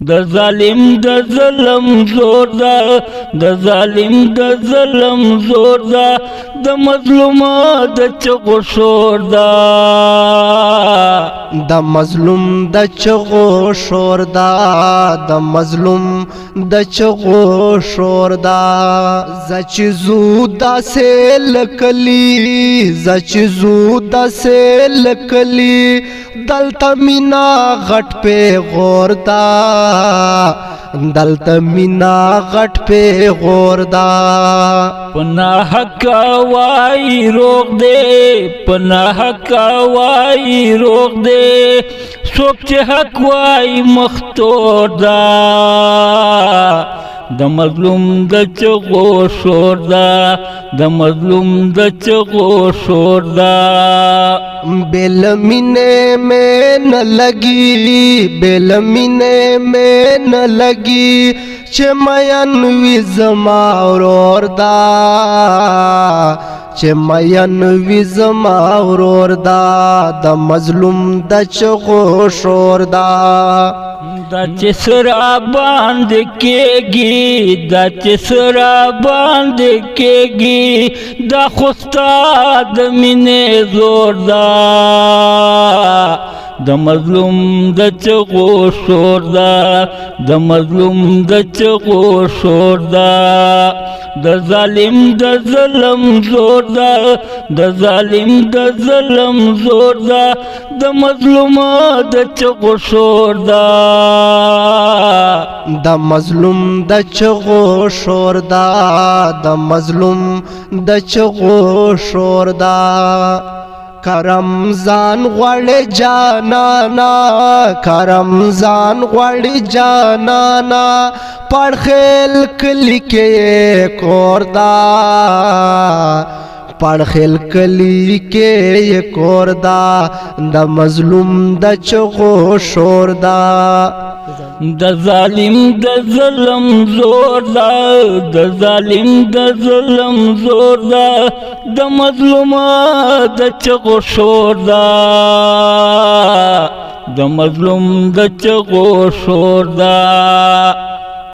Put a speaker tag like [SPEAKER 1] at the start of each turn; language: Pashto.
[SPEAKER 1] د ظالم د ظلم زور دا د ظالم د ظلم زور دا د مظلوم د چغو شور دا
[SPEAKER 2] د مظلوم د چغو شور دا د مظلوم د چغو شور دا زچ زودا سیل کلی زچ زودا سیل کلی دلتا مینا غټ په غور دا دلتا مینا غټ په غور دا
[SPEAKER 1] پناہ کوای روغ دے پناہ کوای روغ دے څوک چې حق وای مختور دا د مظلوم د چغو شور دا د مظلوم د چغو شور دا
[SPEAKER 2] بیل مینے میں نہ لگی بیل مینے میں نہ لگی چمین وی زما ورور دا چمین وی زما ورور دا د مظلوم د چغو شور دا
[SPEAKER 1] دا چې سرا باندې کېږي دا چې سرا باندې کېږي دا خو ستا د مینې زور دا د مظلوم د چغو شور دا د مظلوم د چغو شور دا د ظالم د ظلم زور دا د ظالم د ظلم زور دا د مظلوم د چغو شور دا
[SPEAKER 2] د مظلوم د چغو شور دا د مظلوم د چغو شور دا کرمزان غړ جانانا کرمزان غړ جانانا پړخیل کلی کې کوردا پړخیل کلی کې کوردا د مظلوم د چغو شور دا
[SPEAKER 1] د ظالم د ظلم زور دا د ظالم د ظلم زور دا د مظلوم د چغو شور دا د مظلوم د چغو شور دا